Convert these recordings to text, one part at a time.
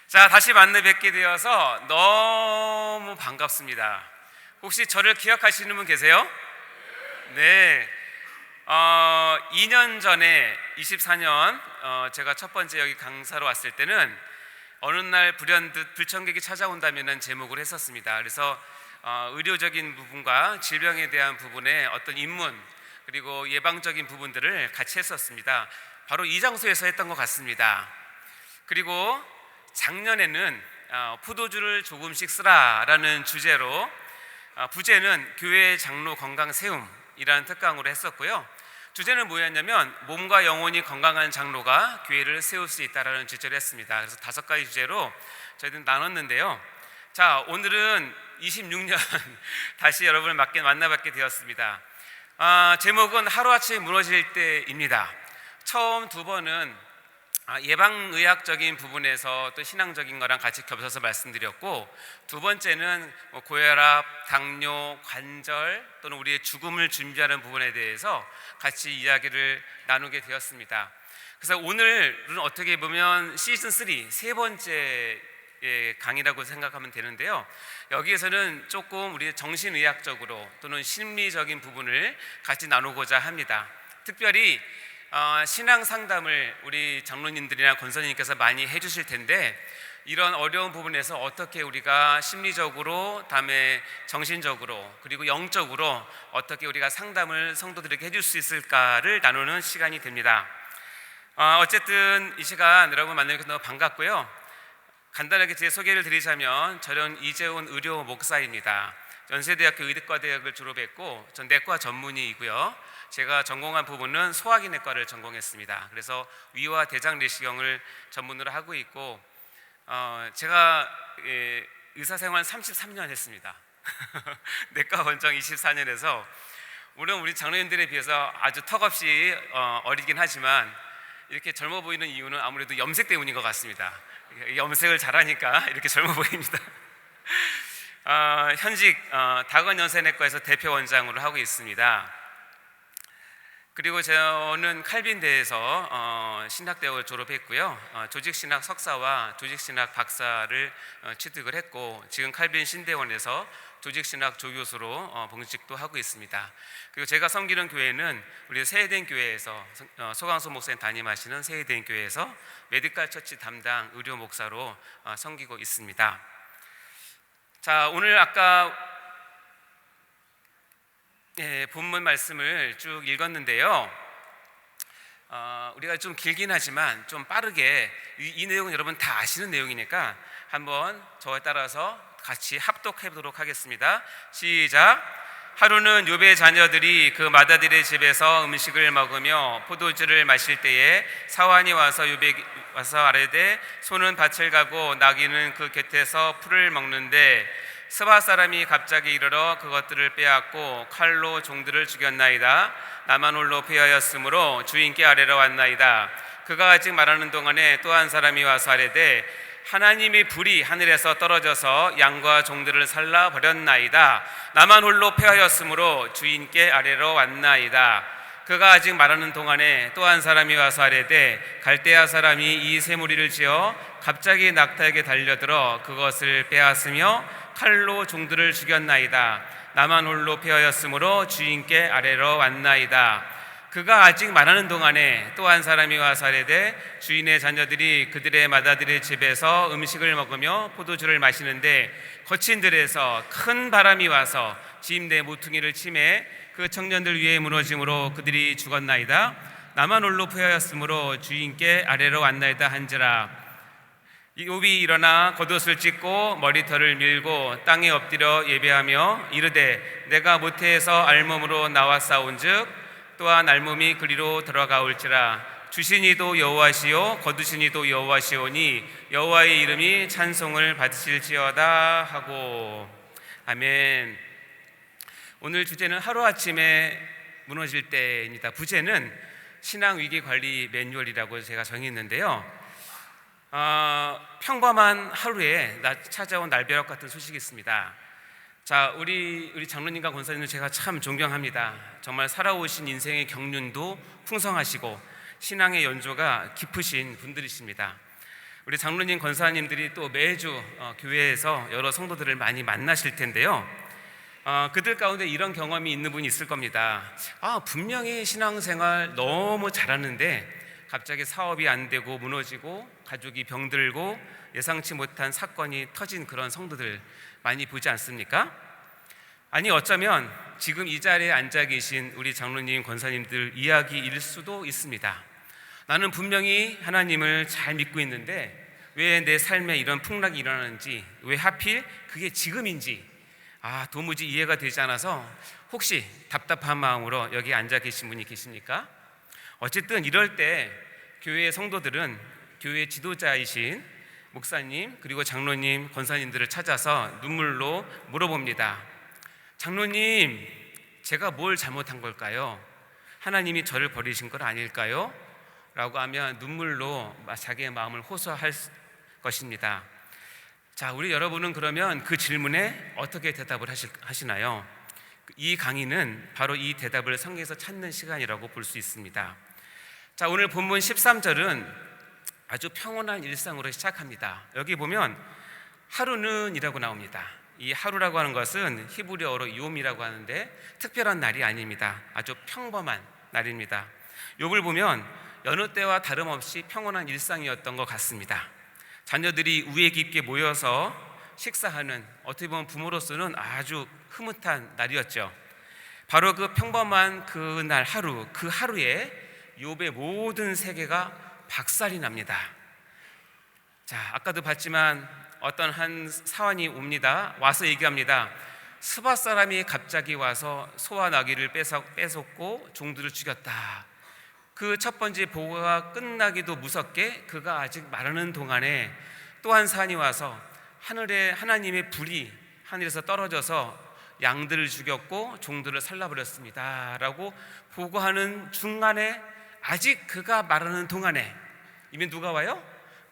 자, 다시 만나 뵙게 되어서 너무 반갑습니다. 혹시 저를 기억하시는 분 계세요? 네. 2년 전에 24년 제가 첫 번째 여기 강사로 왔을 때는 어느 날 불현듯 불청객이 찾아온다면 제목을 했었습니다. 그래서 의료적인 부분과 질병에 대한 부분의 어떤 입문 그리고 예방적인 부분들을 같이 했었습니다. 바로 이 장소에서 했던 것 같습니다. 그리고 작년에는 포도주를 조금씩 쓰라라는 주제로 부제는 교회 장로 건강 세움이라는 특강으로 했었고요. 주제는 뭐였냐면 몸과 영혼이 건강한 장로가 교회를 세울 수 있다라는 주제를 했습니다. 그래서 5가지 주제로 저희들 나눴는데요. 자, 오늘은 26년 다시 여러분을 만나뵙게 되었습니다. 제목은 하루아침에 무너질 때입니다. 처음 2번은 예방의학적인 부분에서 또 신앙적인 거랑 같이 겹쳐서 말씀드렸고, 2번째는 고혈압, 당뇨, 관절 또는 우리의 죽음을 준비하는 부분에 대해서 같이 이야기를 나누게 되었습니다. 그래서 오늘은 어떻게 보면 시즌 3 3번째 강의라고 생각하면 되는데요. 여기에서는 조금 우리 정신의학적으로 또는 심리적인 부분을 같이 나누고자 합니다. 특별히 신앙 상담을 우리 장로님들이나 권사님께서 많이 해주실 텐데, 이런 어려운 부분에서 어떻게 우리가 심리적으로, 다음에 정신적으로, 그리고 영적으로 어떻게 우리가 상담을 성도들에게 해줄 수 있을까를 나누는 시간이 됩니다. 어쨌든 이 시간 여러분 만나서 너무 반갑고요. 간단하게 제 소개를 드리자면, 저는 이재훈 의료 목사입니다. 연세대학교 의대과대학을 졸업했고, 전 내과 전문의이고요. 제가 전공한 부분은 소화기 내과를 전공했습니다. 그래서 위와 대장 내시경을 전문으로 하고 있고, 제가 의사생활 33년 했습니다. 내과 원장 24년에서 물론 우리 장로님들에 비해서 아주 턱없이 어리긴 하지만 이렇게 젊어 보이는 이유는 아무래도 염색 때문인 것 같습니다. 염색을 잘하니까 이렇게 젊어 보입니다. 현직 다건연세내과에서 대표 원장으로 하고 있습니다. 그리고 저는 칼빈대에서 신학대학을 졸업했고요. 조직신학 석사와 조직신학 박사를 취득을 했고, 지금 칼빈 신대원에서 조직신학 조교수로 봉직도 하고 있습니다. 그리고 제가 섬기는 교회는 우리 세해된 교회에서 소강수 목사님 담임하시는 세해된 교회에서 메디컬 처치 담당 의료 목사로 섬기고 있습니다. 자, 오늘 아까 본문 말씀을 쭉 읽었는데요. 우리가 좀 길긴 하지만 좀 빠르게 이 내용은 여러분 다 아시는 내용이니까 한번 저에 따라서 같이 합독해 보도록 하겠습니다. 시작. 하루는 욥의 자녀들이 그 맏아들의 집에서 음식을 먹으며 포도주를 마실 때에 사환이 와서 욥에게 와서 아뢰되 소는 밭을 가고 나귀는 그 곁에서 풀을 먹는데 스바 사람이 갑자기 이르러 그것들을 빼앗고 칼로 종들을 죽였나이다. 나만 홀로 피하였으므로 주인께 아뢰러 왔나이다. 그가 아직 말하는 동안에 또 한 사람이 와서 아뢰되 하나님의 불이 하늘에서 떨어져서 양과 종들을 살라 버렸나이다. 나만 홀로 패하였으므로 주인께 아뢰러 왔나이다. 그가 아직 말하는 동안에 또 한 사람이 와서 아뢰되 갈대아 사람이 이 새무리를 지어 갑자기 낙타에게 달려들어 그것을 빼앗으며 칼로 종들을 죽였나이다. 나만 홀로 패하였으므로 주인께 아뢰러 왔나이다. 그가 아직 말하는 동안에 또 한 사람이 와서 아뢰되 주인의 자녀들이 그들의 맏아들의 집에서 음식을 먹으며 포도주를 마시는데 거친 들에서 큰 바람이 와서 집 내 모퉁이를 치매 그 청년들 위에 무너짐으로 그들이 죽었나이다. 나만 홀로 패하였으므로 주인께 아뢰러 왔나이다 한지라. 욥이 일어나 겉옷을 찢고 머리털을 밀고 땅에 엎드려 예배하며 이르되 내가 모태에서 알몸으로 나와 싸운즉 또한 알몸이 그리로 들어가올지라. 주신 이도 여호와시요 거두신 이도 여호와시오니 여호와의 이름이 찬송을 받으실지어다 하고. 아멘. 오늘 주제는 하루아침에 무너질 때입니다. 부제는 신앙위기관리 매뉴얼이라고 제가 정했는데요. 평범한 하루에 찾아온 날벼락 같은 소식이 있습니다. 자, 우리 장로님과 권사님을 제가 참 존경합니다. 정말 살아오신 인생의 경륜도 풍성하시고 신앙의 연조가 깊으신 분들이십니다. 우리 장로님, 권사님들이 또 매주 교회에서 여러 성도들을 많이 만나실 텐데요. 그들 가운데 이런 경험이 있는 분이 있을 겁니다. 분명히 신앙생활 너무 잘하는데 갑자기 사업이 안 되고 무너지고 가족이 병들고 예상치 못한 사건이 터진 그런 성도들 많이 보지 않습니까? 아니, 어쩌면 지금 이 자리에 앉아 계신 우리 장로님, 권사님들 이야기일 수도 있습니다. 나는 분명히 하나님을 잘 믿고 있는데 왜 내 삶에 이런 풍락이 일어나는지, 왜 하필 그게 지금인지 도무지 이해가 되지 않아서 혹시 답답한 마음으로 여기 앉아 계신 분이 계십니까? 어쨌든 이럴 때 교회의 성도들은 교회 지도자이신 목사님 그리고 장로님, 권사님들을 찾아서 눈물로 물어봅니다. 장로님, 제가 뭘 잘못한 걸까요? 하나님이 저를 버리신 건 아닐까요? 라고 하면 눈물로 자기의 마음을 호소할 것입니다. 자, 우리 여러분은 그러면 그 질문에 어떻게 대답을 하시나요? 이 강의는 바로 이 대답을 성경에서 찾는 시간이라고 볼 수 있습니다. 자, 오늘 본문 13절은 아주 평온한 일상으로 시작합니다. 여기 보면 하루는 이라고 나옵니다. 이 하루라고 하는 것은 히브리어로 욤이라고 하는데 특별한 날이 아닙니다. 아주 평범한 날입니다. 욥을 보면 여느 때와 다름없이 평온한 일상이었던 것 같습니다. 자녀들이 우애 깊게 모여서 식사하는, 어떻게 보면 부모로서는 아주 흐뭇한 날이었죠. 바로 그 평범한 그날 하루, 그 하루에 욥의 모든 세계가 박살이 납니다. 자, 아까도 봤지만 어떤 한 사환이 옵니다. 와서 얘기합니다. 스바 사람이 갑자기 와서 소와 나귀를 뺏었고 종들을 죽였다. 그 첫 번째 보고가 끝나기도 무섭게 그가 아직 말하는 동안에 또 한 사환이 와서 하늘에 하나님의 불이 하늘에서 떨어져서 양들을 죽였고 종들을 살라버렸습니다 라고 보고하는 중간에, 아직 그가 말하는 동안에 이미 누가 와요?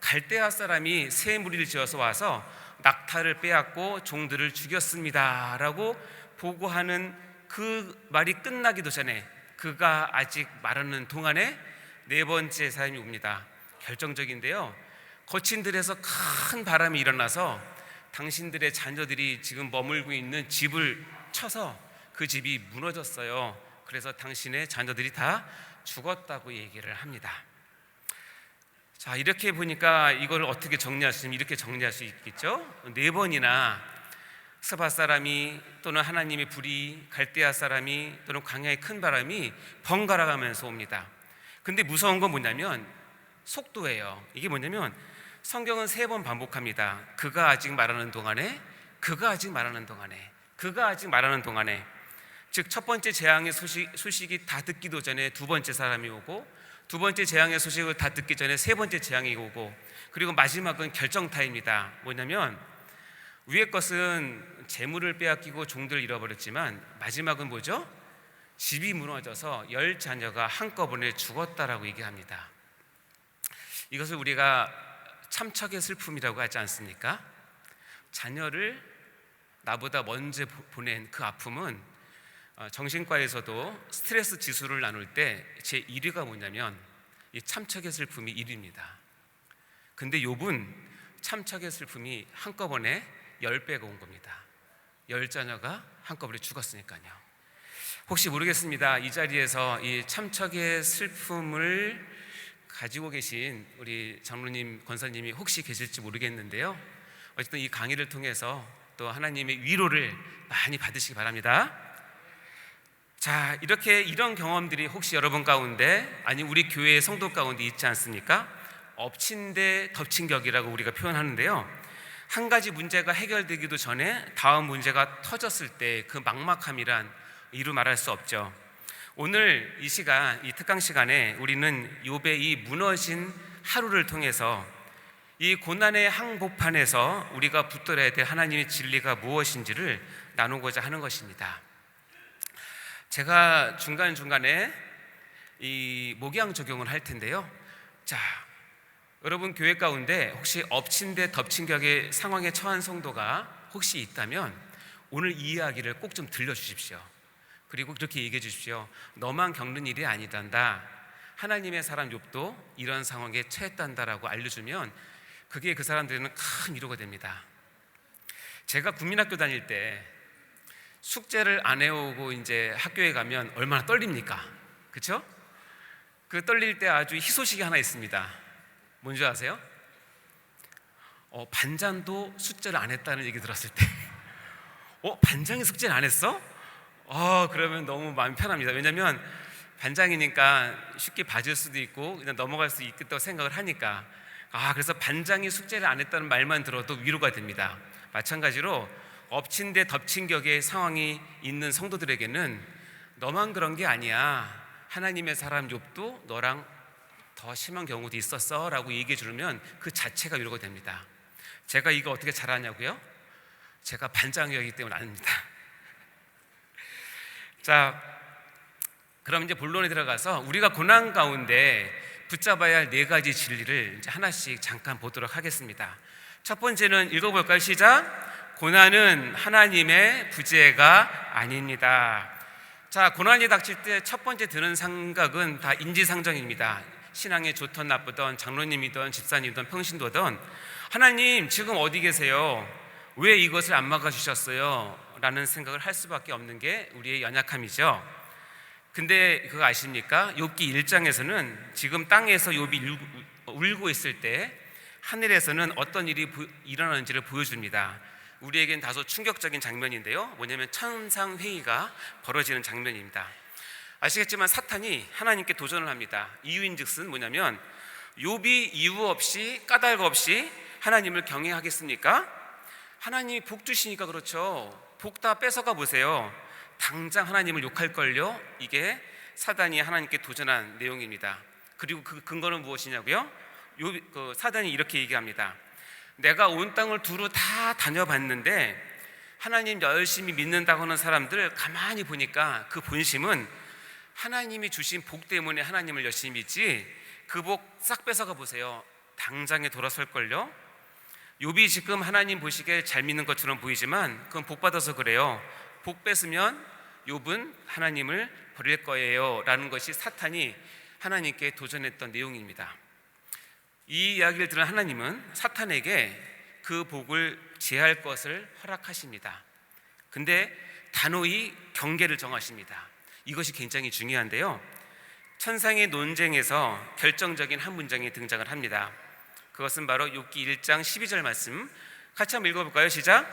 갈대아 사람이 새 무리를 지어서 와서 낙타를 빼앗고 종들을 죽였습니다 라고 보고하는 그 말이 끝나기도 전에, 그가 아직 말하는 동안에 네 번째 사람이 옵니다. 결정적인데요. 거친 들에서 큰 바람이 일어나서 당신들의 자녀들이 지금 머물고 있는 집을 쳐서 그 집이 무너졌어요. 그래서 당신의 자녀들이 다 죽었다고 얘기를 합니다. 자, 이렇게 보니까 이걸 어떻게 정리할 수 있으면 이렇게 정리할 수 있겠죠? 네 번이나 스바 사람이 또는 하나님의 불이, 갈대아 사람이 또는 광야의 큰 바람이 번갈아 가면서 옵니다. 근데 무서운 건 뭐냐면 속도예요. 이게 뭐냐면 성경은 3번 반복합니다. 그가 아직 말하는 동안에, 그가 아직 말하는 동안에, 그가 아직 말하는 동안에. 즉 첫 번째 재앙의 소식이 다 듣기도 전에 두 번째 사람이 오고, 두 번째 재앙의 소식을 다 듣기 전에 세 번째 재앙이 오고, 그리고 마지막은 결정타입니다. 뭐냐면 위의 것은 재물을 빼앗기고 종들을 잃어버렸지만 마지막은 뭐죠? 집이 무너져서 10 자녀가 한꺼번에 죽었다라고 얘기합니다. 이것을 우리가 참척의 슬픔이라고 하지 않습니까? 자녀를 나보다 먼저 보낸 그 아픔은 정신과에서도 스트레스 지수를 나눌 때 제 1위가 뭐냐면 이 참척의 슬픔이 1위입니다. 근데 욥은 참척의 슬픔이 한꺼번에 10배가 온 겁니다. 10 자녀가 한꺼번에 죽었으니까요. 혹시 모르겠습니다. 이 자리에서 이 참척의 슬픔을 가지고 계신 우리 장로님, 권사님이 혹시 계실지 모르겠는데요. 어쨌든 이 강의를 통해서 또 하나님의 위로를 많이 받으시기 바랍니다. 자, 이렇게 이런 경험들이 혹시 여러분 가운데, 아니 우리 교회의 성도 가운데 있지 않습니까? 엎친 데 덮친 격이라고 우리가 표현하는데요. 한 가지 문제가 해결되기도 전에 다음 문제가 터졌을 때 그 막막함이란 이루 말할 수 없죠. 오늘 이 시간, 이 특강 시간에 우리는 욥의 이 무너진 하루를 통해서 이 고난의 한복판에서 우리가 붙들어야 될 하나님의 진리가 무엇인지를 나누고자 하는 것입니다. 제가 중간중간에 이 목양 적용을 할 텐데요. 자, 여러분 교회 가운데 혹시 엎친 데 덮친 격의 상황에 처한 성도가 혹시 있다면 오늘 이 이야기를 꼭 좀 들려주십시오. 그리고 그렇게 얘기해 주십시오. 너만 겪는 일이 아니단다. 하나님의 사람 욥도 이런 상황에 처했단다라고 알려주면 그게 그 사람들에는 큰 위로가 됩니다. 제가 국민학교 다닐 때 숙제를 안 해오고 이제 학교에 가면 얼마나 떨립니까? 그렇죠? 그 떨릴 때 아주 희소식이 하나 있습니다. 뭔지 아세요? 반장도 숙제를 안 했다는 얘기 들었을 때 반장이 숙제를 안 했어? 그러면 너무 마음이 편합니다. 왜냐하면 반장이니까 쉽게 봐줄 수도 있고 그냥 넘어갈 수 있겠다고 생각을 하니까. 그래서 반장이 숙제를 안 했다는 말만 들어도 위로가 됩니다. 마찬가지로 엎친 데 덮친 격의 상황이 있는 성도들에게는 너만 그런 게 아니야, 하나님의 사람 욥도 너랑 더 심한 경우도 있었어 라고 얘기해 주면 그 자체가 위로가 됩니다. 제가 이거 어떻게 잘하냐고요? 제가 반장이었기 때문에 아닙니다. 자, 그럼 이제 본론에 들어가서 우리가 고난 가운데 붙잡아야 할 4가지 진리를 이제 하나씩 잠깐 보도록 하겠습니다. 첫 번째는 읽어볼까요? 시작. 고난은 하나님의 부재가 아닙니다. 자, 고난이 닥칠 때 첫 번째 드는 생각은 다 인지상정입니다. 신앙이 좋던 나쁘던, 장로님이든 집사님이든 평신도든, 하나님 지금 어디 계세요? 왜 이것을 안 막아주셨어요? 라는 생각을 할 수밖에 없는 게 우리의 연약함이죠. 근데 그거 아십니까? 욥기 1장에서는 지금 땅에서 욥이 울고 있을 때 하늘에서는 어떤 일이 일어나는지를 보여줍니다. 우리에겐 다소 충격적인 장면인데요, 뭐냐면 천상회의가 벌어지는 장면입니다. 아시겠지만 사탄이 하나님께 도전을 합니다. 이유인즉슨 뭐냐면, 욥이 이유 없이 까닭 없이 하나님을 경외하겠습니까? 하나님이 복 주시니까 그렇죠. 복 다 뺏어가 보세요. 당장 하나님을 욕할걸요. 이게 사단이 하나님께 도전한 내용입니다. 그리고 그 근거는 무엇이냐고요? 사단이 이렇게 얘기합니다. 내가 온 땅을 두루 다 다녀봤는데 하나님 열심히 믿는다고 하는 사람들 가만히 보니까 그 본심은 하나님이 주신 복 때문에 하나님을 열심히 믿지, 그 복 싹 뺏어가 보세요. 당장에 돌아설걸요. 욥이 지금 하나님 보시기에 잘 믿는 것처럼 보이지만 그건 복 받아서 그래요. 복 뺏으면 욥은 하나님을 버릴 거예요 라는 것이 사탄이 하나님께 도전했던 내용입니다. 이 이야기를 들은 하나님은 사탄에게 그 복을 제할 것을 허락하십니다. 근데 단호히 경계를 정하십니다. 이것이 굉장히 중요한데요, 천상의 논쟁에서 결정적인 한 문장이 등장을 합니다. 그것은 바로 욥기 1장 12절 말씀, 같이 한번 읽어볼까요? 시작.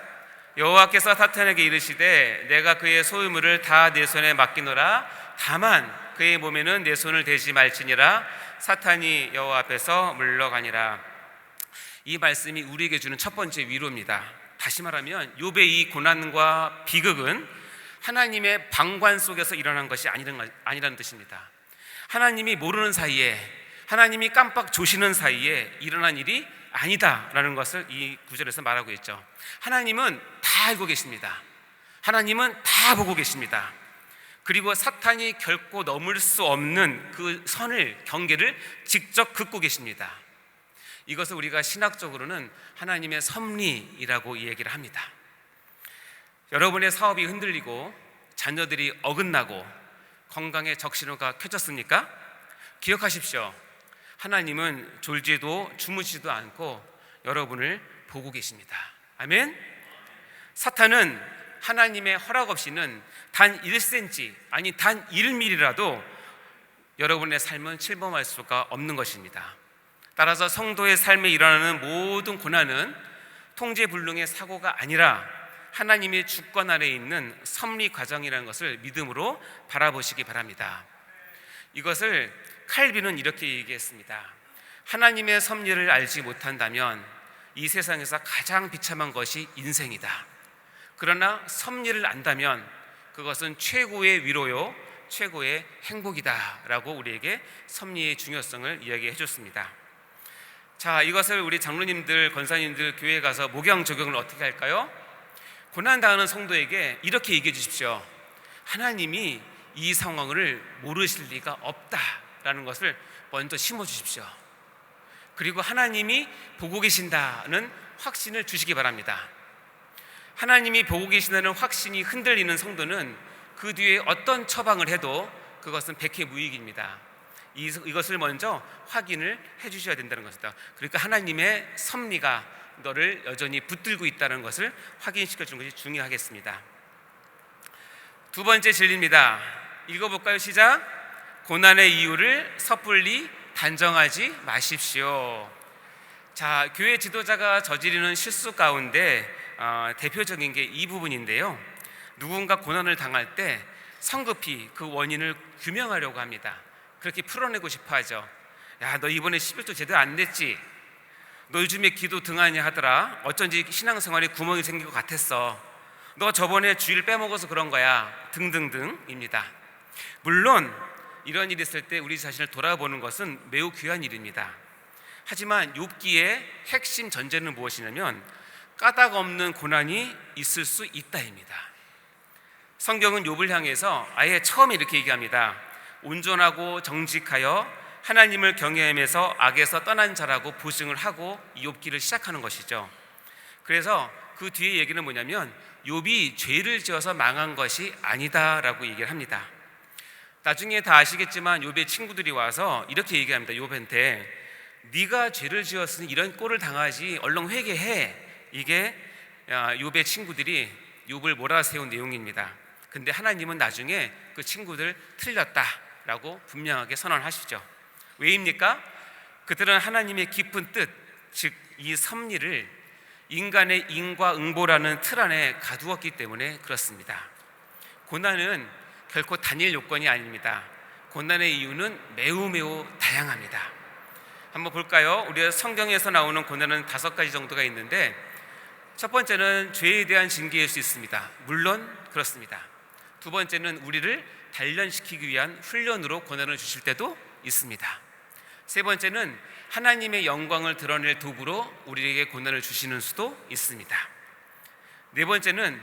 여호와께서 사탄에게 이르시되 내가 그의 소유물을 다 내 손에 맡기노라. 다만 그의 몸에는 내 손을 대지 말지니라. 사탄이 여호와 앞에서 물러가니라. 이 말씀이 우리에게 주는 첫 번째 위로입니다. 다시 말하면 욥의 이 고난과 비극은 하나님의 방관 속에서 일어난 것이 아니라는 뜻입니다. 하나님이 모르는 사이에, 하나님이 깜빡 조시는 사이에 일어난 일이 아니다라는 것을 이 구절에서 말하고 있죠. 하나님은 다 알고 계십니다. 하나님은 다 보고 계십니다. 그리고 사탄이 결코 넘을 수 없는 그 선을, 경계를 직접 긋고 계십니다. 이것을 우리가 신학적으로는 하나님의 섭리이라고 이 얘기를 합니다. 여러분의 사업이 흔들리고 자녀들이 어긋나고 건강에 적신호가 켜졌습니까? 기억하십시오. 하나님은 졸지도 주무시지도 않고 여러분을 보고 계십니다. 아멘. 사탄은 하나님의 허락 없이는 단 1cm, 아니 단 1mm라도 여러분의 삶은 침범할 수가 없는 것입니다. 따라서 성도의 삶에 일어나는 모든 고난은 통제불능의 사고가 아니라 하나님의 주권 아래에 있는 섭리 과정이라는 것을 믿음으로 바라보시기 바랍니다. 이것을 칼빈은 이렇게 얘기했습니다. 하나님의 섭리를 알지 못한다면 이 세상에서 가장 비참한 것이 인생이다. 그러나 섭리를 안다면 그것은 최고의 위로요, 최고의 행복이다 라고 우리에게 섭리의 중요성을 이야기해 줬습니다. 자, 이것을 우리 장로님들, 권사님들 교회에 가서 목양 적용을 어떻게 할까요? 고난당하는 성도에게 이렇게 얘기해 주십시오. 하나님이 이 상황을 모르실 리가 없다라는 것을 먼저 심어주십시오. 그리고 하나님이 보고 계신다는 확신을 주시기 바랍니다. 하나님이 보고 계신다는 확신이 흔들리는 성도는 그 뒤에 어떤 처방을 해도 그것은 백해무익입니다. 이것을 먼저 확인을 해주셔야 된다는 것이다. 그러니까 하나님의 섭리가 너를 여전히 붙들고 있다는 것을 확인시켜 주는 것이 중요하겠습니다. 두 번째 진리입니다. 읽어볼까요? 시작. 고난의 이유를 섣불리 단정하지 마십시오. 자, 교회 지도자가 저지르는 실수 가운데 대표적인 게 이 부분인데요. 누군가 고난을 당할 때 성급히 그 원인을 규명하려고 합니다. 그렇게 풀어내고 싶어 하죠. 야, 너 이번에 11조 제대로 안 냈지? 너 요즘에 기도 등하냐 하더라. 어쩐지 신앙생활에 구멍이 생긴 것 같았어. 너 저번에 주일 빼먹어서 그런 거야. 등등등입니다. 물론 이런 일이 있을 때 우리 자신을 돌아보는 것은 매우 귀한 일입니다. 하지만 욥기의 핵심 전제는 무엇이냐면 까닭 없는 고난이 있을 수 있다입니다. 성경은 욥을 향해서 아예 처음에 이렇게 얘기합니다. 온전하고 정직하여 하나님을 경외하면서 악에서 떠난 자라고 보증을 하고 이 욥기를 시작하는 것이죠. 그래서 그 뒤에 얘기는 뭐냐면 욥이 죄를 지어서 망한 것이 아니다라고 얘기를 합니다. 나중에 다 아시겠지만 욥의 친구들이 와서 이렇게 얘기합니다. 욥한테 네가 죄를 지었으니 이런 꼴을 당하지 얼른 회개해. 이게 욥의 친구들이 욥을 몰아세운 내용입니다. 근데 하나님은 나중에 그 친구들 틀렸다라고 분명하게 선언하시죠. 왜입니까? 그들은 하나님의 깊은 뜻, 즉 이 섭리를 인간의 인과응보라는 틀 안에 가두었기 때문에 그렇습니다. 고난은 결코 단일 요건이 아닙니다. 고난의 이유는 매우 다양합니다. 한번 볼까요? 우리가 성경에서 나오는 고난은 5가지 정도가 있는데 첫 번째는 죄에 대한 징계일 수 있습니다. 물론 그렇습니다. 두 번째는 우리를 단련시키기 위한 훈련으로 고난을 주실 때도 있습니다. 세 번째는 하나님의 영광을 드러낼 도구로 우리에게 고난을 주시는 수도 있습니다. 네 번째는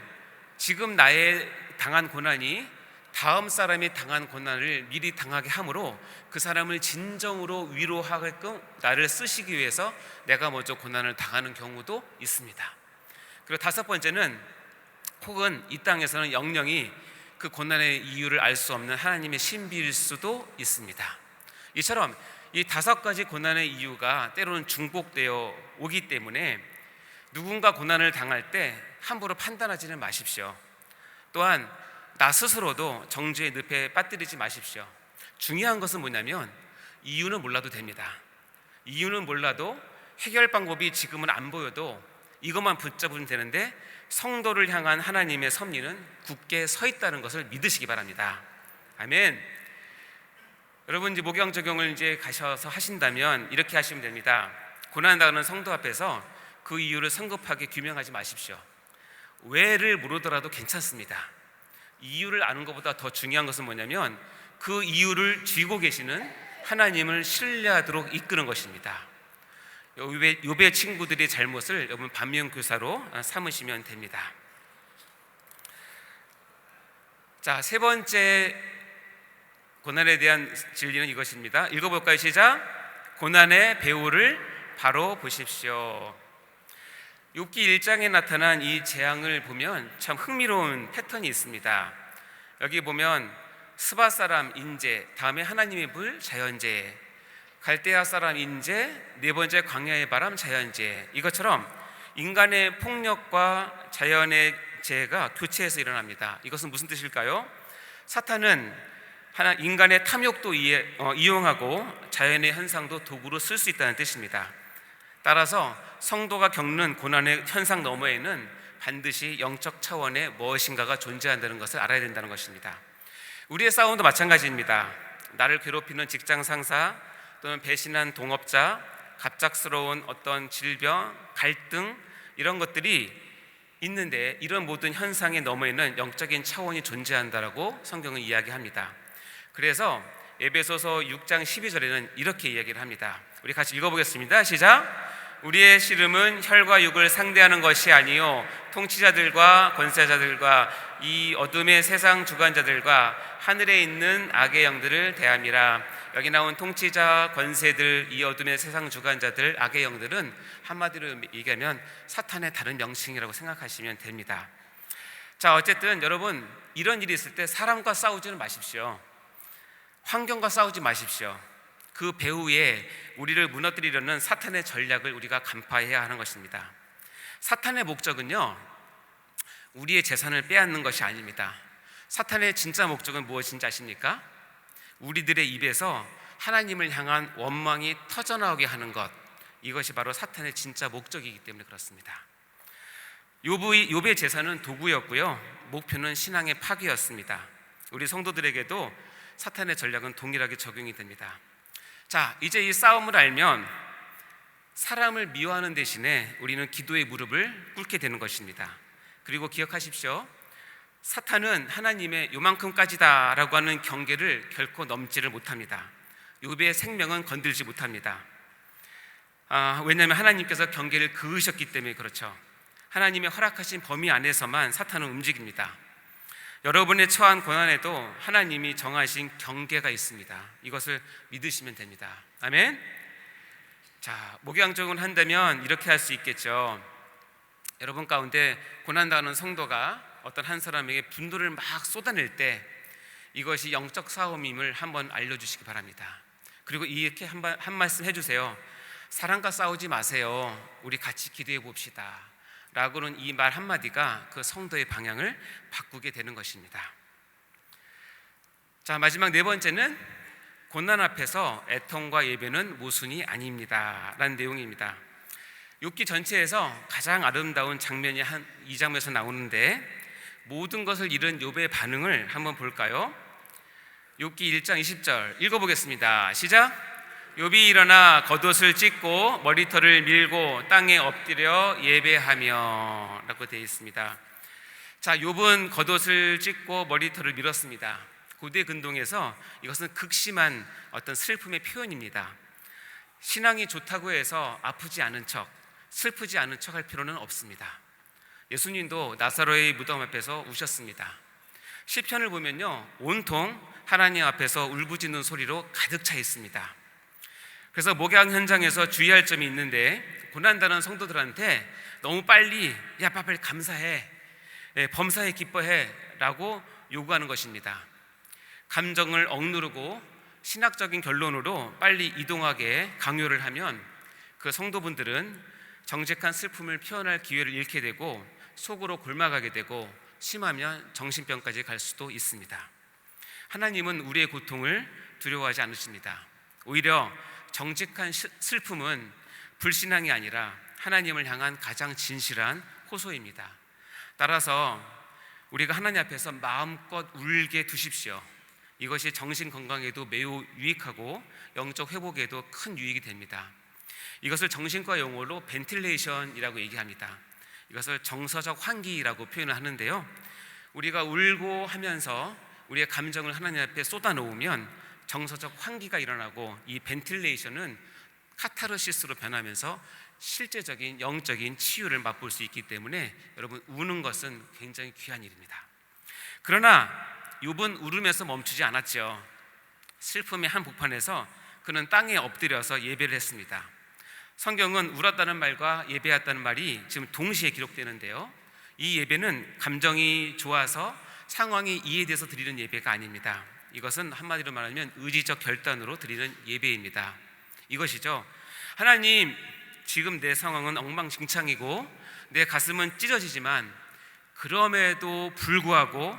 지금 나의 당한 고난이 다음 사람이 당한 고난을 미리 당하게 함으로 그 사람을 진정으로 위로하게끔 나를 쓰시기 위해서 내가 먼저 고난을 당하는 경우도 있습니다. 그리고 다섯 번째는 혹은 이 땅에서는 영영이 그 고난의 이유를 알 수 없는 하나님의 신비일 수도 있습니다. 이처럼 이 5가지 고난의 이유가 때로는 중복되어 오기 때문에 누군가 고난을 당할 때 함부로 판단하지는 마십시오. 또한 나 스스로도 정죄의 늪에 빠뜨리지 마십시오. 중요한 것은 뭐냐면 이유는 몰라도 됩니다. 이유는 몰라도 해결 방법이 지금은 안 보여도 이것만 붙잡으면 되는데 성도를 향한 하나님의 섭리는 굳게 서 있다는 것을 믿으시기 바랍니다. 아멘. 여러분 이제 목양 적용을 이제 가셔서 하신다면 이렇게 하시면 됩니다. 고난당하는 성도 앞에서 그 이유를 성급하게 규명하지 마십시오. 왜를 물으더라도 괜찮습니다. 이유를 아는 것보다 더 중요한 것은 뭐냐면 그 이유를 쥐고 계시는 하나님을 신뢰하도록 이끄는 것입니다. 욥의 친구들의 잘못을 여러분 반면교사로 삼으시면 됩니다. 자, 세 번째 고난에 대한 진리는 이것입니다. 읽어볼까요? 시작. 고난의 배후를 바로 보십시오. 욥기 1장에 나타난 이 재앙을 보면 참 흥미로운 패턴이 있습니다. 여기 보면 스바 사람 인재, 다음에 하나님의 불 자연재해, 갈대아 사람 인재, 네 번째 광야의 바람 자연재해. 이것처럼 인간의 폭력과 자연의 재해가 교체해서 일어납니다. 이것은 무슨 뜻일까요? 사탄은 인간의 탐욕도 이용하고 자연의 현상도 도구로 쓸 수 있다는 뜻입니다. 따라서 성도가 겪는 고난의 현상 너머에는 반드시 영적 차원의 무엇인가가 존재한다는 것을 알아야 된다는 것입니다. 우리의 싸움도 마찬가지입니다. 나를 괴롭히는 직장 상사 또는 배신한 동업자, 갑작스러운 어떤 질병, 갈등 이런 것들이 있는데 이런 모든 현상의 너머에는 영적인 차원이 존재한다라고 성경은 이야기합니다. 그래서 에베소서 6장 12절에는 이렇게 이야기를 합니다. 우리 같이 읽어보겠습니다. 시작. 우리의 씨름은 혈과 육을 상대하는 것이 아니요 통치자들과 권세자들과 이 어둠의 세상 주관자들과 하늘에 있는 악의 영들을 대함이라. 여기 나온 통치자, 권세들, 이 어둠의 세상 주관자들, 악의 영들은 한마디로 얘기하면 사탄의 다른 명칭이라고 생각하시면 됩니다. 자, 어쨌든 여러분 이런 일이 있을 때 사람과 싸우지는 마십시오. 환경과 싸우지 마십시오. 그 배후에 우리를 무너뜨리려는 사탄의 전략을 우리가 간파해야 하는 것입니다. 사탄의 목적은요, 우리의 재산을 빼앗는 것이 아닙니다. 사탄의 진짜 목적은 무엇인지 아십니까? 우리들의 입에서 하나님을 향한 원망이 터져나오게 하는 것, 이것이 바로 사탄의 진짜 목적이기 때문에 그렇습니다. 욥의 제사는 도구였고요, 목표는 신앙의 파괴였습니다. 우리 성도들에게도 사탄의 전략은 동일하게 적용이 됩니다. 자, 이제 이 싸움을 알면 사람을 미워하는 대신에 우리는 기도의 무릎을 꿇게 되는 것입니다. 그리고 기억하십시오. 사탄은 하나님의 요만큼까지다 라고 하는 경계를 결코 넘지를 못합니다. 욥의 생명은 건들지 못합니다. 왜냐하면 하나님께서 경계를 그으셨기 때문에 그렇죠. 하나님의 허락하신 범위 안에서만 사탄은 움직입니다. 여러분의 처한 고난에도 하나님이 정하신 경계가 있습니다. 이것을 믿으시면 됩니다. 아멘. 자, 목양적으로 한다면 이렇게 할 수 있겠죠. 여러분 가운데 고난당하는 성도가 어떤 한 사람에게 분노를 막 쏟아낼 때 이것이 영적 싸움임을 한번 알려주시기 바랍니다. 그리고 이렇게 한 말씀 해주세요. 사랑과 싸우지 마세요. 우리 같이 기도해 봅시다 라고는 이 말 한마디가 그 성도의 방향을 바꾸게 되는 것입니다. 자, 마지막 네 번째는 고난 앞에서 애통과 예배는 모순이 아닙니다 라는 내용입니다. 욥기 전체에서 가장 아름다운 장면이 이 장면에서 나오는데, 모든 것을 잃은 욥의 반응을 한번 볼까요? 욥기 1장 20절 읽어보겠습니다. 시작. 욥이 일어나 겉옷을 찢고 머리털을 밀고 땅에 엎드려 예배하며 라고 되어 있습니다. 자, 욥은 겉옷을 찢고 머리털을 밀었습니다. 고대 근동에서 이것은 극심한 어떤 슬픔의 표현입니다. 신앙이 좋다고 해서 아프지 않은 척, 슬프지 않은 척 할 필요는 없습니다. 예수님도 나사로의 무덤 앞에서 우셨습니다. 시편을 보면요, 온통 하나님 앞에서 울부짖는 소리로 가득 차 있습니다. 그래서 목양 현장에서 주의할 점이 있는데, 고난당하는 성도들한테 너무 빨리 빨리 감사해, 범사에 기뻐해 라고 요구하는 것입니다. 감정을 억누르고 신학적인 결론으로 빨리 이동하게 강요를 하면 그 성도분들은 정직한 슬픔을 표현할 기회를 잃게 되고 속으로 골마가게 되고 심하면 정신병까지 갈 수도 있습니다. 하나님은 우리의 고통을 두려워하지 않으십니다. 오히려 정직한 슬픔은 불신앙이 아니라 하나님을 향한 가장 진실한 호소입니다. 따라서 우리가 하나님 앞에서 마음껏 울게 두십시오. 이것이 정신 건강에도 매우 유익하고 영적 회복에도 큰 유익이 됩니다. 이것을 정신과 용어로 벤틸레이션이라고 얘기합니다. 이것을 정서적 환기라고 표현을 하는데요, 우리가 울고 하면서 우리의 감정을 하나님 앞에 쏟아놓으면 정서적 환기가 일어나고 이 벤틸레이션은 카타르시스로 변하면서 실제적인 영적인 치유를 맛볼 수 있기 때문에 여러분, 우는 것은 굉장히 귀한 일입니다. 그러나 욥은 울음에서 멈추지 않았죠. 슬픔의 한 복판에서 그는 땅에 엎드려서 예배를 했습니다. 성경은 울었다는 말과 예배했다는 말이 지금 동시에 기록되는데요, 이 예배는 감정이 좋아서 상황이 이해돼서 드리는 예배가 아닙니다. 이것은 한마디로 말하면 의지적 결단으로 드리는 예배입니다. 이것이죠. 하나님, 지금 내 상황은 엉망진창이고 내 가슴은 찢어지지만 그럼에도 불구하고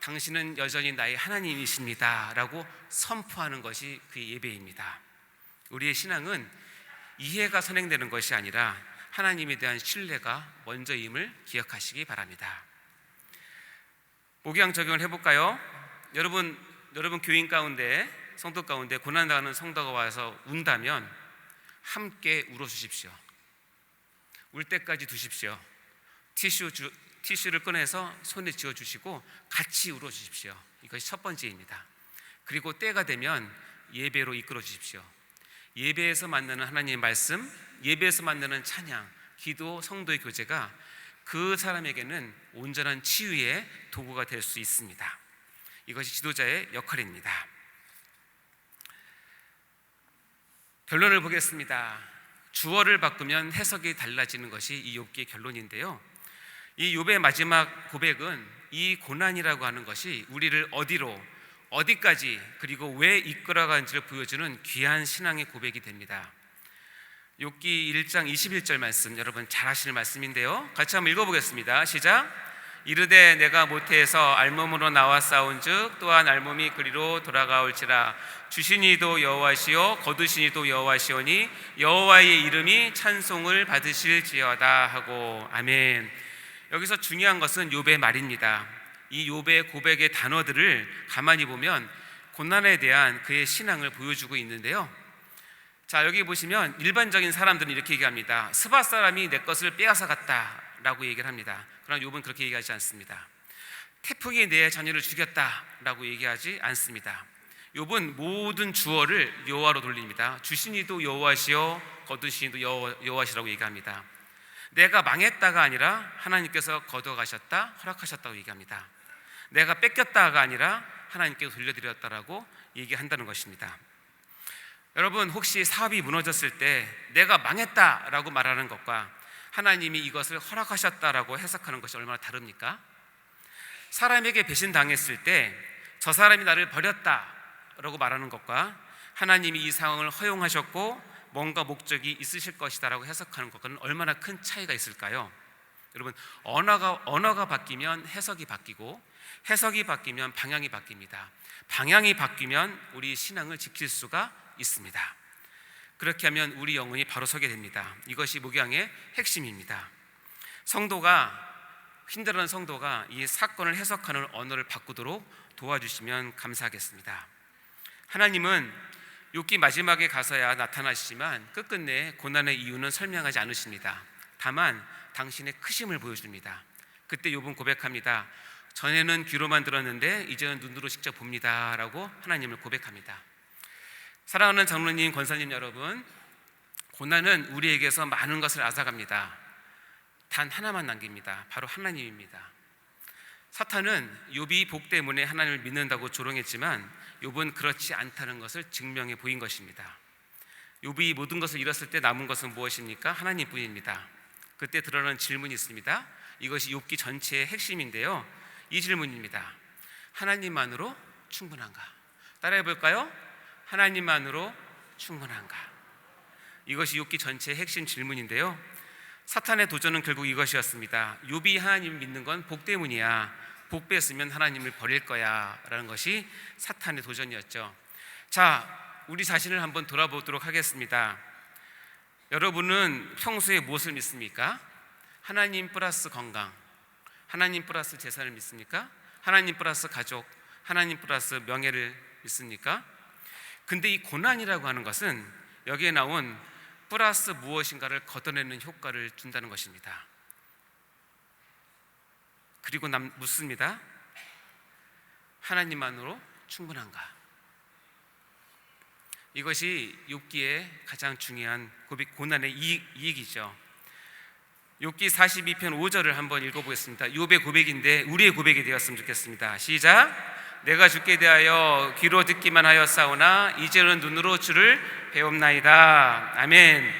당신은 여전히 나의 하나님이십니다 라고 선포하는 것이 그 예배입니다. 우리의 신앙은 이해가 선행되는 것이 아니라 하나님에 대한 신뢰가 먼저임을 기억하시기 바랍니다. 목양 적용을 해볼까요? 여러분 교인 가운데, 성도 가운데 고난당하는 성도가 와서 운다면 함께 울어주십시오. 울 때까지 두십시오. 티슈를 꺼내서 손에 쥐어주시고 같이 울어주십시오. 이것이 첫 번째입니다. 그리고 때가 되면 예배로 이끌어 주십시오. 예배에서 만나는 하나님의 말씀, 예배에서 만나는 찬양, 기도, 성도의 교제가 그 사람에게는 온전한 치유의 도구가 될 수 있습니다. 이것이 지도자의 역할입니다. 결론을 보겠습니다. 주어를 바꾸면 해석이 달라지는 것이 이 욥기의 결론인데요, 이 욥의 마지막 고백은 이 고난이라고 하는 것이 우리를 어디로, 어디까지 그리고 왜 이끌어가는지를 보여주는 귀한 신앙의 고백이 됩니다. 욥기 1장 21절 말씀, 여러분 잘 아시는 말씀인데요, 같이 한번 읽어보겠습니다. 시작. 이르되 내가 모태에서 알몸으로 나와 싸운즉 또한 알몸이 그리로 돌아가올지라. 주신 이도 여호와시요 거두신 이도 여호와시오니 여호와의 이름이 찬송을 받으실지어다 하고. 아멘. 여기서 중요한 것은 욥의 말입니다. 이 욥의 고백의 단어들을 가만히 보면 고난에 대한 그의 신앙을 보여주고 있는데요, 자, 여기 보시면 일반적인 사람들은 이렇게 얘기합니다. 스바 사람이 내 것을 빼앗아 갔다 라고 얘기를 합니다. 그러나 욥은 그렇게 얘기하지 않습니다. 태풍이 내 자녀를 죽였다 라고 얘기하지 않습니다. 욥은 모든 주어를 여호와로 돌립니다. 주신 이도 여호와시요 거두신 이도 여호와시라고 얘기합니다. 내가 망했다가 아니라 하나님께서 거둬가셨다, 허락하셨다고 얘기합니다. 내가 뺏겼다가 아니라 하나님께서 돌려드렸다라고 얘기한다는 것입니다. 여러분, 혹시 사업이 무너졌을 때 내가 망했다라고 말하는 것과 하나님이 이것을 허락하셨다라고 해석하는 것이 얼마나 다릅니까? 사람에게 배신당했을 때 저 사람이 나를 버렸다라고 말하는 것과 하나님이 이 상황을 허용하셨고 뭔가 목적이 있으실 것이다라고 해석하는 것과는 얼마나 큰 차이가 있을까요? 여러분, 언어가 바뀌면 해석이 바뀌고 해석이 바뀌면 방향이 바뀝니다. 방향이 바뀌면 우리 신앙을 지킬 수가 있습니다. 그렇게 하면 우리 영혼이 바로 서게 됩니다. 이것이 목양의 핵심입니다. 힘들어하는 성도가 이 사건을 해석하는 언어를 바꾸도록 도와주시면 감사하겠습니다. 하나님은 욥기 마지막에 가서야 나타나시지만 끝끝내 고난의 이유는 설명하지 않으십니다. 다만 당신의 크심을 보여줍니다. 그때 욥은 고백합니다. 전에는 귀로만 들었는데 이제는 눈으로 직접 봅니다 라고 하나님을 고백합니다. 사랑하는 장로님, 권사님 여러분, 고난은 우리에게서 많은 것을 앗아갑니다. 단 하나만 남깁니다. 바로 하나님입니다. 사탄은 욥이 복 때문에 하나님을 믿는다고 조롱했지만 욥은 그렇지 않다는 것을 증명해 보인 것입니다. 욥이 모든 것을 잃었을 때 남은 것은 무엇입니까? 하나님뿐입니다. 그때 드러나는 질문이 있습니다. 이것이 욥기 전체의 핵심인데요, 이 질문입니다. 하나님만으로 충분한가? 따라해 볼까요? 하나님만으로 충분한가? 이것이 욥기 전체의 핵심 질문인데요, 사탄의 도전은 결국 이것이었습니다. 욥이 하나님을 믿는 건 복 때문이야. 복 뺐으면 하나님을 버릴 거야 라는 것이 사탄의 도전이었죠. 자, 우리 자신을 한번 돌아보도록 하겠습니다. 여러분은 평소에 무엇을 믿습니까? 하나님 플러스 건강, 하나님 플러스 재산을 믿습니까? 하나님 플러스 가족, 하나님 플러스 명예를 믿습니까? 근데 이 고난이라고 하는 것은 여기에 나온 플러스 무엇인가를 걷어내는 효과를 준다는 것입니다. 그리고 묻습니다. 하나님만으로 충분한가? 이것이 욥기의 가장 중요한 고난의 이익이죠. 욥기 42편 5절을 한번 읽어보겠습니다. 욥의 고백인데 우리의 고백이 되었으면 좋겠습니다. 시작. 내가 주께 대하여 귀로 듣기만 하였사오나 이제는 눈으로 주를 배웁나이다. 아멘.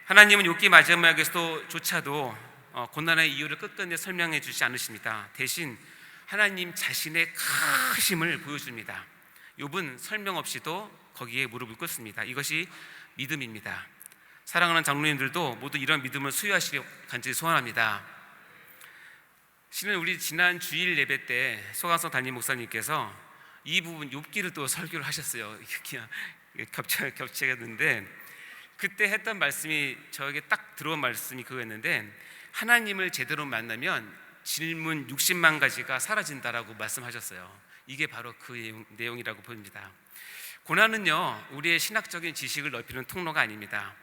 하나님은 욥기 마지막에서조차도 고난의 이유를 끝끝내 설명해 주지 않으십니다. 대신 하나님 자신의 크심을 보여줍니다. 욥은 설명 없이도 거기에 무릎을 꿇습니다. 이것이 믿음입니다. 사랑하는 장로님들도 모두 이런 믿음을 수여하시길 간절히 소원합니다. 실은 우리 지난 주일 예배 때 소강성 담임 목사님께서 이 부분 욥기를 또 설교를 하셨어요. 겹치겠는데 그때 했던 말씀이 저에게 딱 들어온 말씀이 그거였는데, 하나님을 제대로 만나면 질문 60만 가지가 사라진다라고 말씀하셨어요. 이게 바로 그 내용이라고 보입니다. 고난은요, 우리의 신학적인 지식을 넓히는 통로가 아닙니다.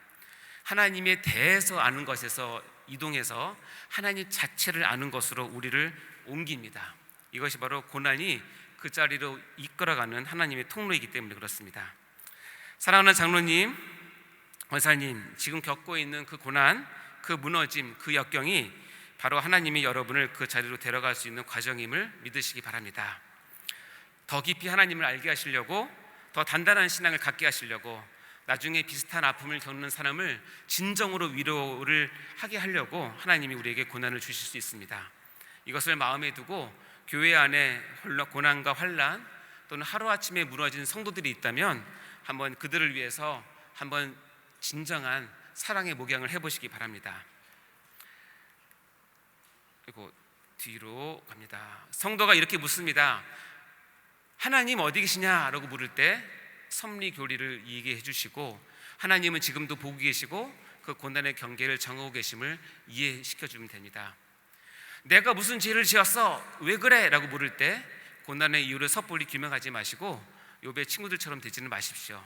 하나님에 대해서 아는 것에서 이동해서 하나님 자체를 아는 것으로 우리를 옮깁니다. 이것이 바로 고난이 그 자리로 이끌어가는 하나님의 통로이기 때문에 그렇습니다. 사랑하는 장로님, 권사님, 지금 겪고 있는 그 고난, 그 무너짐, 그 역경이 바로 하나님이 여러분을 그 자리로 데려갈 수 있는 과정임을 믿으시기 바랍니다. 더 깊이 하나님을 알게 하시려고, 더 단단한 신앙을 갖게 하시려고, 나중에 비슷한 아픔을 겪는 사람을 진정으로 위로를 하게 하려고 하나님이 우리에게 고난을 주실 수 있습니다. 이것을 마음에 두고 교회 안에 고난과 환난, 또는 하루아침에 무너진 성도들이 있다면 한번 그들을 위해서 한번 진정한 사랑의 목양을 해보시기 바랍니다. 그리고 뒤로 갑니다. 성도가 이렇게 묻습니다. 하나님 어디 계시냐라고 물을 때 섭리 교리를 이해해 주시고, 하나님은 지금도 보고 계시고 그 고난의 경계를 정하고 계심을 이해시켜 주면 됩니다. 내가 무슨 죄를 지었어? 왜 그래? 라고 물을 때 고난의 이유를 섣불리 규명하지 마시고 욥의 친구들처럼 되지는 마십시오.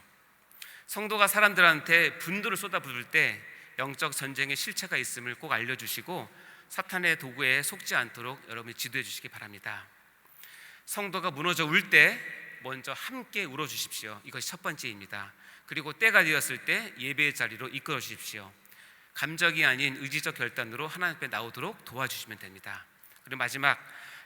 성도가 사람들한테 분노를 쏟아부을 때 영적 전쟁의 실체가 있음을 꼭 알려주시고 사탄의 도구에 속지 않도록 여러분이 지도해 주시기 바랍니다. 성도가 무너져 울 때 먼저 함께 울어주십시오. 이것이 첫 번째입니다. 그리고 때가 되었을 때 예배의 자리로 이끌어 주십시오. 감정이 아닌 의지적 결단으로 하나님 앞에 나오도록 도와주시면 됩니다. 그리고 마지막,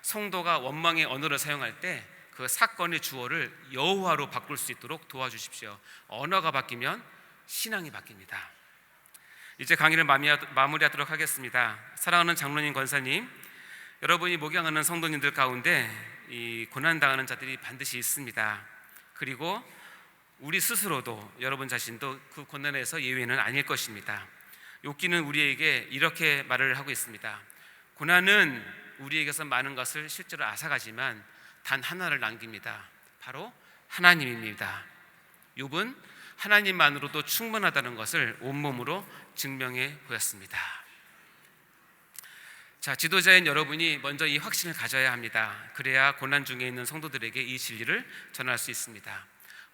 성도가 원망의 언어를 사용할 때 그 사건의 주어를 여호와로 바꿀 수 있도록 도와주십시오. 언어가 바뀌면 신앙이 바뀝니다. 이제 강의를 마무리하도록 하겠습니다. 사랑하는 장로님, 권사님, 여러분이 목양하는 성도님들 가운데 이 고난당하는 자들이 반드시 있습니다. 그리고 우리 스스로도, 여러분 자신도 그 고난에서 예외는 아닐 것입니다. 욥기는 우리에게 이렇게 말을 하고 있습니다. 고난은 우리에게서 많은 것을 실제로 앗아가지만 단 하나를 남깁니다. 바로 하나님입니다. 욥은 하나님만으로도 충분하다는 것을 온몸으로 증명해 보였습니다. 자, 지도자인 여러분이 먼저 이 확신을 가져야 합니다. 그래야 고난 중에 있는 성도들에게 이 진리를 전할 수 있습니다.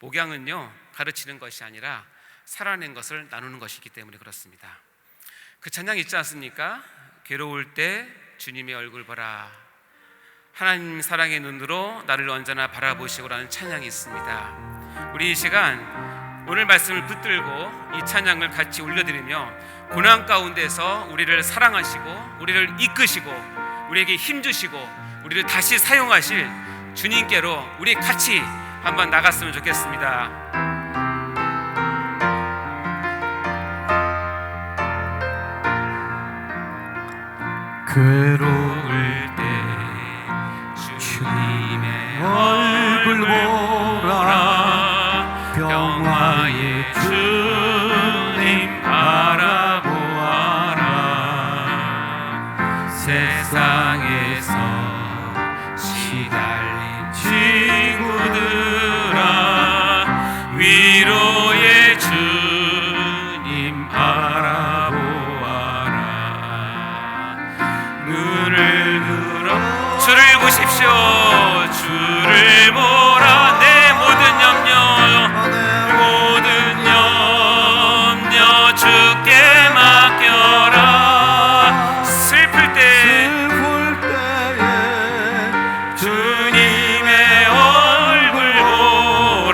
목양은요, 가르치는 것이 아니라 살아낸 것을 나누는 것이기 때문에 그렇습니다. 그 찬양 있지 않습니까? 괴로울 때 주님의 얼굴 보라, 하나님 사랑의 눈으로 나를 언제나 바라보시고라는 찬양이 있습니다. 우리 이 시간 오늘 말씀을 붙들고 이 찬양을 같이 올려드리며 고난 가운데서 우리를 사랑하시고 우리를 이끄시고 우리에게 힘주시고 우리를 다시 사용하실 주님께로 우리 같이 한번 나갔으면 좋겠습니다. 괴로울 때 주님의 얼굴 보라, 평화의 주님 바라보아라. 세상에서 시달린 친구들아, 위로의 주님 바라보아라. 눈을 들어 주를 보십시오. 주를 보라. 내 모든 염려 주께 맡겨라. 슬플 때에 주님의 얼굴 보라.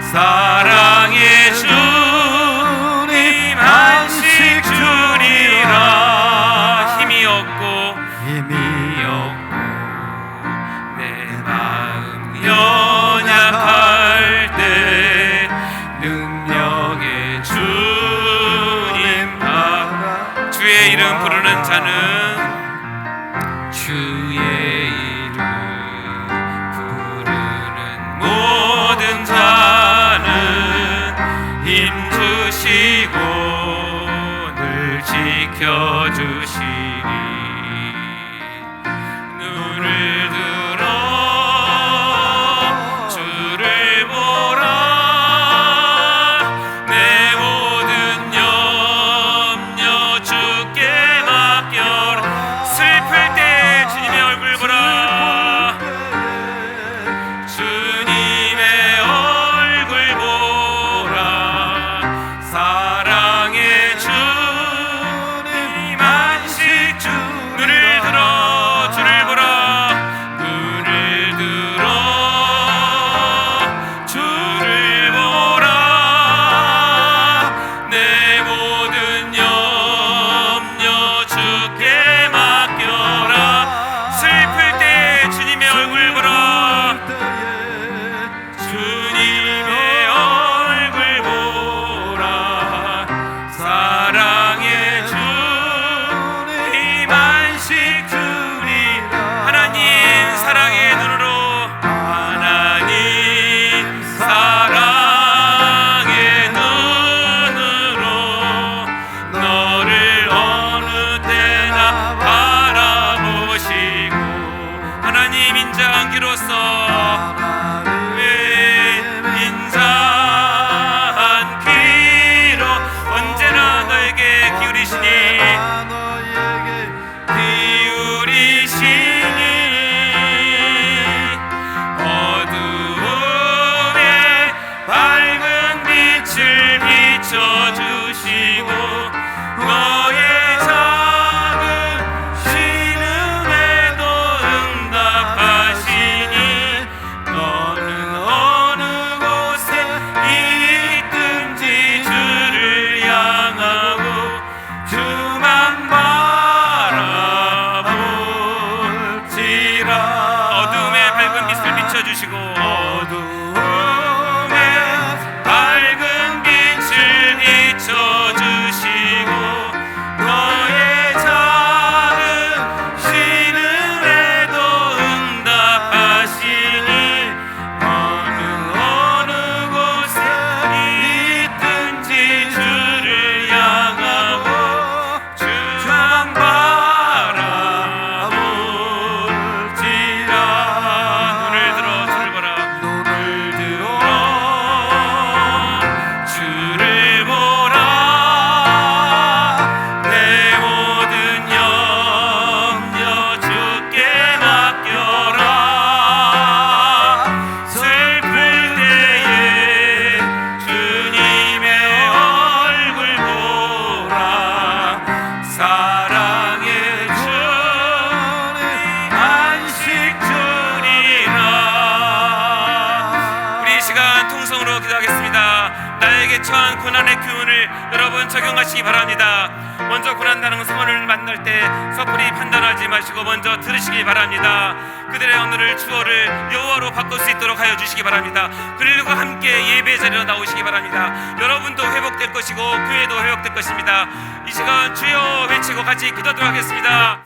사랑의 주님 안식 주리라. 힘이 없고 내 마음 연약할 때 능력의 주님 바. 주의 이름 부르는 자는, 주의 이름 부르는 모든 자는 힘주시고 늘 지켜주시리. 눈을 들어 주를 보라. 내 모든 염려 주께 맡겨라. 슬플 때 주님의 얼굴 보라. 주님의 얼굴 보라. 사랑의 주님 안식 주 십자기로서 인자한 귀로 언제나 너에게 기울이시니 어두움에 밝은 빛을 비춰주시고 너의 작은 신음에도 응답하시니 너는 어느 곳에 있든지 주를 향하고 주만 바라볼지라. 어두움에 밝은 빛을 비춰주시고 어두움에 밝은 빛을 비춰주시고 너의 작은 신음에도 응답하시니 너는 어느 곳에 있든지 주를 향하고 주만 바라볼지라. 눈을 들어 주를 보라. 주를 보라. 내 모든 염려 주께 맡겨라. 슬플 때에 주님의 얼굴 보라. 사랑의 주님 안식 주리라. 우리 이 시간 통성으로 기도하겠습니다. 나에게 처한 고난의 교훈을 여러분 적용하시기 바랍니다. 먼저 고난당하는 성원을 만날 때 섣불리 판단하지 마시고 먼저 들으시기 바랍니다. 그들의 오늘을 주어를 여호와로 바꿀 수 있도록 하여 주시기 바랍니다. 그리고 함께 예배 자리로 나오시기 바랍니다. 여러분도 회복될 것이고 교회도 회복될 것입니다. 이 시간 주여 외치고 같이 기도하도록 하겠습니다.